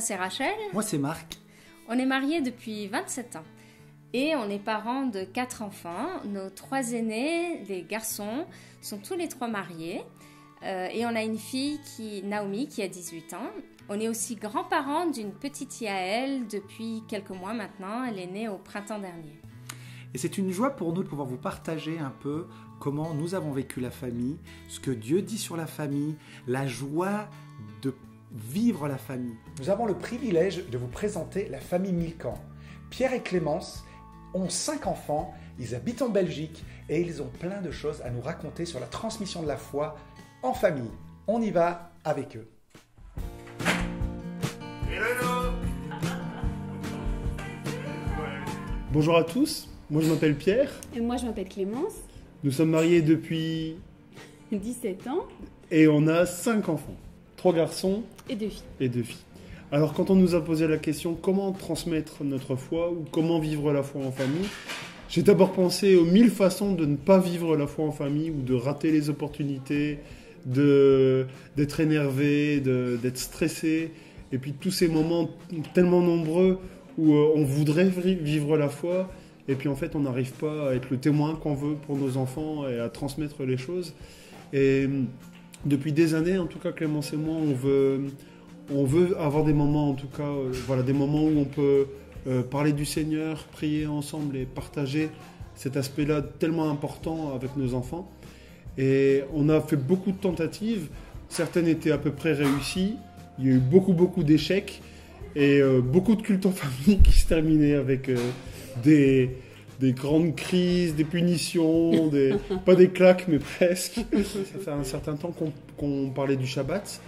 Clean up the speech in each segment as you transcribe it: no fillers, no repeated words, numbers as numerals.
Moi, c'est Rachel. Moi, c'est Marc. On est mariés depuis 27 ans. Et on est parents de 4 enfants. Nos 3 aînés, les garçons, sont tous les 3 mariés. Et on a une fille, Naomi, qui a 18 ans. On est aussi grands-parents d'une petite Yael depuis quelques mois maintenant. Elle est née au printemps dernier. Et c'est une joie pour nous de pouvoir vous partager un peu comment nous avons vécu la famille, ce que Dieu dit sur la famille, la joie de vivre la famille. Nous avons le privilège de vous présenter la famille Milcan. Pierre et Clémence ont 5 enfants, ils habitent en Belgique et ils ont plein de choses à nous raconter sur la transmission de la foi en famille. On y va avec eux. Bonjour à tous, moi je m'appelle Pierre. Et moi je m'appelle Clémence. Nous sommes mariés depuis 17 ans. Et on a 5 enfants, 3 garçons Et 2 filles. et 2 filles. Alors quand on nous a posé la question comment transmettre notre foi ou comment vivre la foi en famille, j'ai d'abord pensé aux 1000 façons de ne pas vivre la foi en famille ou de rater les opportunités, d'être énervé, d'être stressé, et puis tous ces moments tellement nombreux où on voudrait vivre la foi, et puis en fait on n'arrive pas à être le témoin qu'on veut pour nos enfants et à transmettre les choses. Et depuis des années, en tout cas Clémence et moi, on veut avoir des moments, en tout cas, des moments où on peut parler du Seigneur, prier ensemble et partager cet aspect-là tellement important avec nos enfants. Et on a fait beaucoup de tentatives, certaines étaient à peu près réussies, il y a eu beaucoup d'échecs et beaucoup de cultes en famille qui se terminaient avec des grandes crises, des punitions, pas des claques mais presque. Ça fait un certain temps qu'on parlait du Shabbat,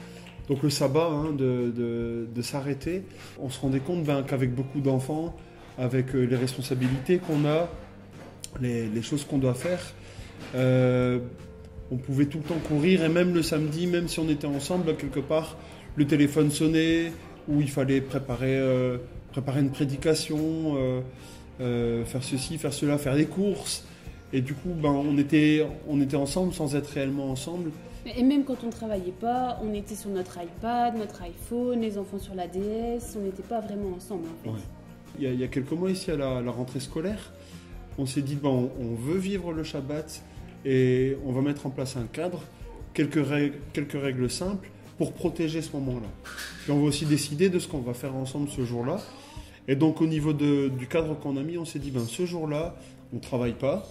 donc le sabbat, de s'arrêter. On se rendait compte qu'avec beaucoup d'enfants, avec les responsabilités qu'on a, les choses qu'on doit faire, on pouvait tout le temps courir, et même le samedi, même si on était ensemble, quelque part, le téléphone sonnait, où il fallait préparer une prédication, faire ceci, faire cela, faire des courses. Et du coup, on était ensemble sans être réellement ensemble. Et même quand on ne travaillait pas, on était sur notre iPad, notre iPhone, les enfants sur la DS, on n'était pas vraiment ensemble en fait. Ouais. Il y a quelques mois ici à la rentrée scolaire, on s'est dit on veut vivre le Shabbat et on va mettre en place un cadre, quelques règles simples pour protéger ce moment-là. Et on va aussi décider de ce qu'on va faire ensemble ce jour-là. Et donc au niveau du cadre qu'on a mis, on s'est dit ce jour-là, on ne travaille pas,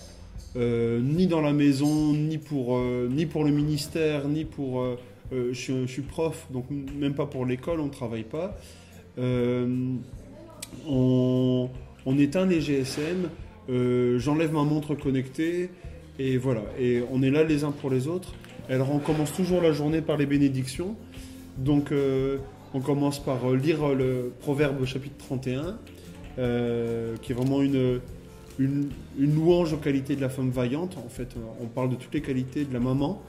ni dans la maison, ni pour le ministère, ni pour... je suis prof, donc même pas pour l'école, on ne travaille pas. On éteint les GSM, j'enlève ma montre connectée, et voilà. Et on est là les uns pour les autres. Alors on commence toujours la journée par les bénédictions. Donc on commence par lire le Proverbe chapitre 31, qui est vraiment une louange aux qualités de la femme vaillante. En fait, on parle de toutes les qualités de la maman,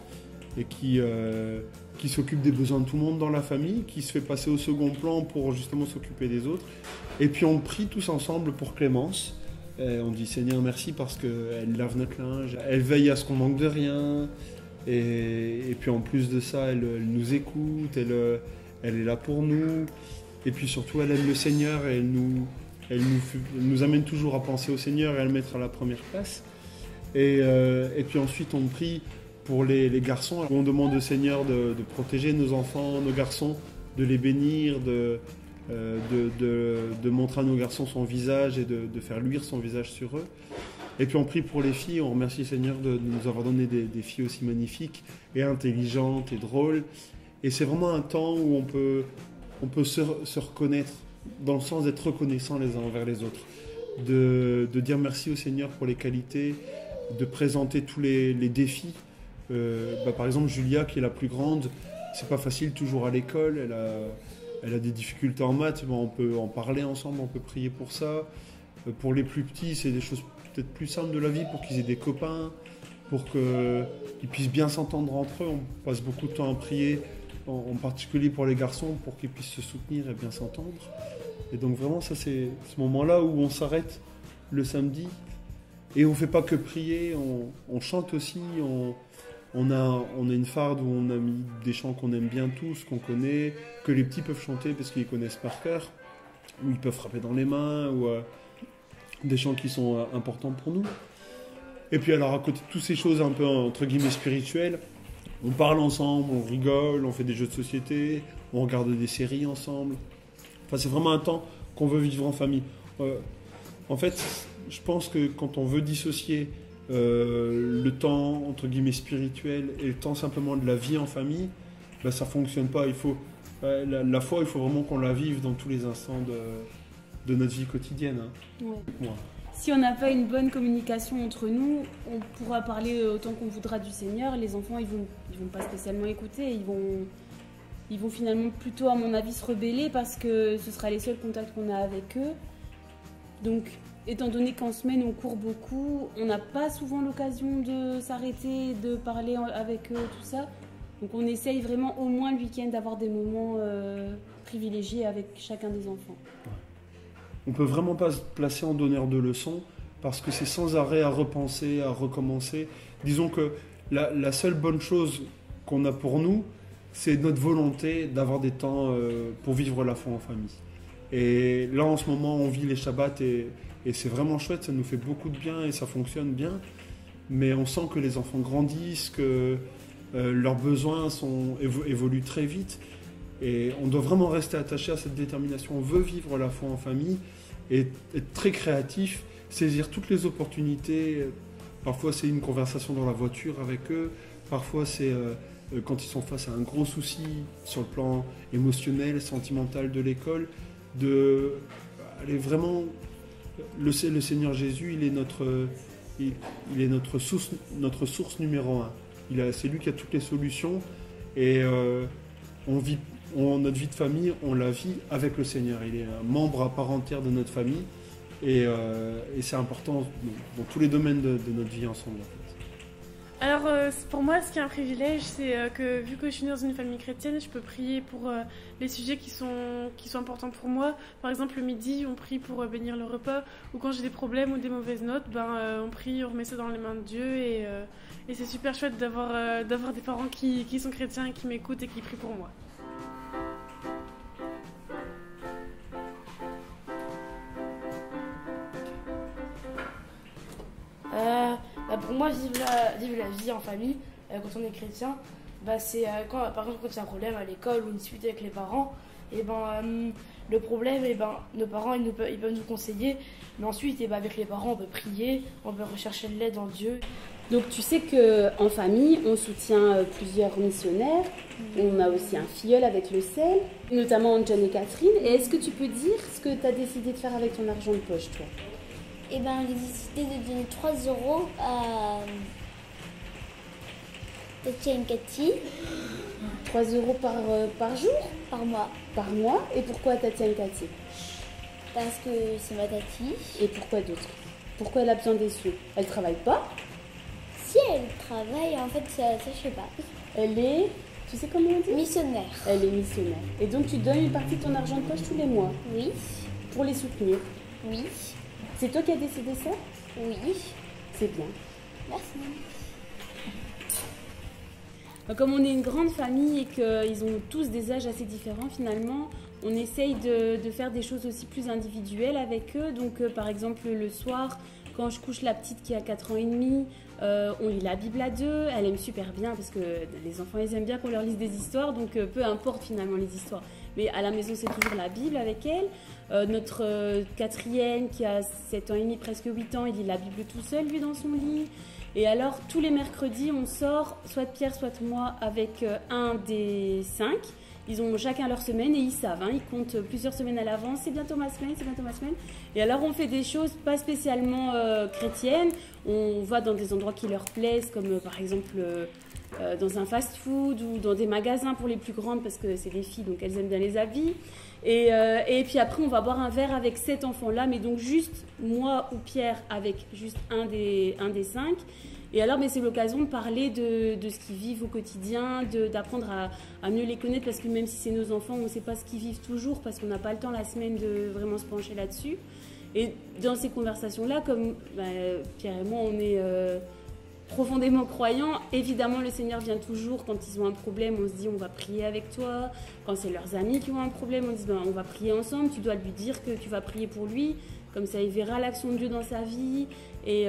et qui s'occupe des besoins de tout le monde dans la famille, qui se fait passer au second plan pour justement s'occuper des autres. Et puis on prie tous ensemble pour Clémence. Et on dit Seigneur merci parce qu'elle lave notre linge, elle veille à ce qu'on manque de rien. Et puis en plus de ça, elle nous écoute, elle est là pour nous. Et puis surtout, elle aime le Seigneur et elle nous amène toujours à penser au Seigneur et à le mettre à la première place. Et puis ensuite, on prie pour les garçons. On demande au Seigneur de protéger nos enfants, nos garçons, de les bénir, de montrer à nos garçons son visage et de faire luire son visage sur eux. Et puis on prie pour les filles, on remercie le Seigneur de nous avoir donné des filles aussi magnifiques et intelligentes et drôles. Et c'est vraiment un temps où on peut se reconnaître, dans le sens d'être reconnaissants les uns envers les autres, de dire merci au Seigneur pour les qualités, de présenter tous les défis. Par exemple, Julia, qui est la plus grande, c'est pas facile toujours à l'école, elle a des difficultés en maths, on peut en parler ensemble, on peut prier pour ça. Pour les plus petits, c'est des choses peut-être plus simples de la vie, pour qu'ils aient des copains, pour qu'ils puissent bien s'entendre entre eux. On passe beaucoup de temps à prier, en particulier pour les garçons, pour qu'ils puissent se soutenir et bien s'entendre. Et donc vraiment, ça c'est ce moment-là où on s'arrête le samedi, et on ne fait pas que prier, on chante aussi, On a une farde où on a mis des chants qu'on aime bien tous, qu'on connaît, que les petits peuvent chanter parce qu'ils connaissent par cœur, où ils peuvent frapper dans les mains, ou des chants qui sont importants pour nous. Et puis alors à côté de toutes ces choses un peu entre guillemets spirituelles, on parle ensemble, on rigole, on fait des jeux de société, on regarde des séries ensemble. Enfin c'est vraiment un temps qu'on veut vivre en famille. En fait, je pense que quand on veut dissocier le temps entre guillemets spirituel et le temps simplement de la vie en famille, ben, ça fonctionne pas. Il faut la foi, il faut vraiment qu'on la vive dans tous les instants de notre vie quotidienne. Hein. Ouais. Si on n'a pas une bonne communication entre nous, on pourra parler autant qu'on voudra du Seigneur. Les enfants, ils vont pas spécialement écouter. Ils vont finalement plutôt, à mon avis, se rebeller parce que ce sera les seuls contacts qu'on a avec eux. Donc, étant donné qu'en semaine, on court beaucoup, on n'a pas souvent l'occasion de s'arrêter, de parler avec eux, tout ça. Donc, on essaye vraiment au moins le week-end d'avoir des moments privilégiés avec chacun des enfants. On ne peut vraiment pas se placer en donneur de leçons parce que c'est sans arrêt à repenser, à recommencer. Disons que la seule bonne chose qu'on a pour nous, c'est notre volonté d'avoir des temps pour vivre la foi en famille. Et là, en ce moment, on vit les Shabbats et c'est vraiment chouette, ça nous fait beaucoup de bien et ça fonctionne bien. Mais on sent que les enfants grandissent, que leurs besoins évoluent très vite. Et on doit vraiment rester attaché à cette détermination. On veut vivre la foi en famille et être très créatif, saisir toutes les opportunités. Parfois, c'est une conversation dans la voiture avec eux. Parfois, c'est quand ils sont face à un gros souci sur le plan émotionnel, sentimental de l'école, de aller vraiment... Le Seigneur Jésus, il est notre source numéro 1. C'est lui qui a toutes les solutions. Et notre vie de famille, on la vit avec le Seigneur. Il est un membre à part entière de notre famille et c'est important dans tous les domaines de notre vie ensemble. En fait. Alors pour moi, ce qui est un privilège, c'est que vu que je suis dans une famille chrétienne, je peux prier pour les sujets qui sont importants pour moi. Par exemple, le midi, on prie pour bénir le repas, ou quand j'ai des problèmes ou des mauvaises notes, on prie, on remet ça dans les mains de Dieu et c'est super chouette d'avoir des parents qui sont chrétiens et qui m'écoutent et qui prient pour moi. Pour moi, vivre la vie en famille, quand on est chrétien, c'est par exemple quand il y a un problème à l'école ou une dispute avec les parents, le problème, nos parents ils peuvent nous conseiller, mais ensuite avec les parents on peut prier, on peut rechercher de l'aide en Dieu. Donc tu sais qu'en famille, on soutient plusieurs missionnaires, on a aussi un filleul avec le sel, notamment John et Catherine. Et est-ce que tu peux dire ce que tu as décidé de faire avec ton argent de poche, toi ? J'ai décidé de donner 3 € à Tatia et Cathy. 3 € par jour ? Par mois. Par mois ? Et pourquoi Tatia et Cathy ? Parce que c'est ma Tati. Et pourquoi d'autres ? Pourquoi elle a besoin des sous ? Elle travaille pas ? Si elle travaille, en fait, ça je sais pas. Elle est... Tu sais comment on dit ? Missionnaire. Elle est missionnaire. Et donc tu donnes une partie de ton argent de poche tous les mois ? Oui. Pour les soutenir ? Oui. C'est toi qui as décidé ça ? Oui. C'est bien. Merci. Comme on est une grande famille et qu'ils ont tous des âges assez différents finalement, on essaye de faire des choses aussi plus individuelles avec eux. Donc par exemple le soir, quand je couche la petite qui a 4 ans et demi, on lit la Bible à 2. Elle aime super bien parce que les enfants ils aiment bien qu'on leur lise des histoires, donc peu importe finalement les histoires. Mais à la maison c'est toujours la Bible avec elle. Notre 4e qui a 7 ans et demi, presque 8 ans, il lit la Bible tout seul lui dans son lit. Et alors tous les mercredis on sort, soit Pierre soit moi, avec un des 5. Ils ont chacun leur semaine et ils savent, ils comptent plusieurs semaines à l'avance, c'est bientôt ma semaine, c'est bientôt ma semaine. Et alors on fait des choses pas spécialement chrétiennes, on va dans des endroits qui leur plaisent, comme par exemple dans un fast-food ou dans des magasins pour les plus grandes parce que c'est des filles donc elles aiment bien les habits. Et puis après on va boire un verre avec cet enfant-là, mais donc juste moi ou Pierre avec juste un des 5. Et alors, c'est l'occasion de parler de ce qu'ils vivent au quotidien, d'apprendre à mieux les connaître, parce que même si c'est nos enfants, on ne sait pas ce qu'ils vivent toujours, parce qu'on n'a pas le temps la semaine de vraiment se pencher là-dessus. Et dans ces conversations-là, comme Pierre et moi, on est profondément croyants, évidemment le Seigneur vient toujours quand ils ont un problème, on se dit on va prier avec toi. Quand c'est leurs amis qui ont un problème, on dit on va prier ensemble, tu dois lui dire que tu vas prier pour lui, comme ça il verra l'action de Dieu dans sa vie. Et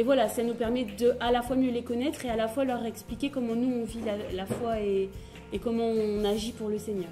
voilà, ça nous permet de à la fois mieux les connaître et à la fois leur expliquer comment nous on vit la foi et comment on agit pour le Seigneur.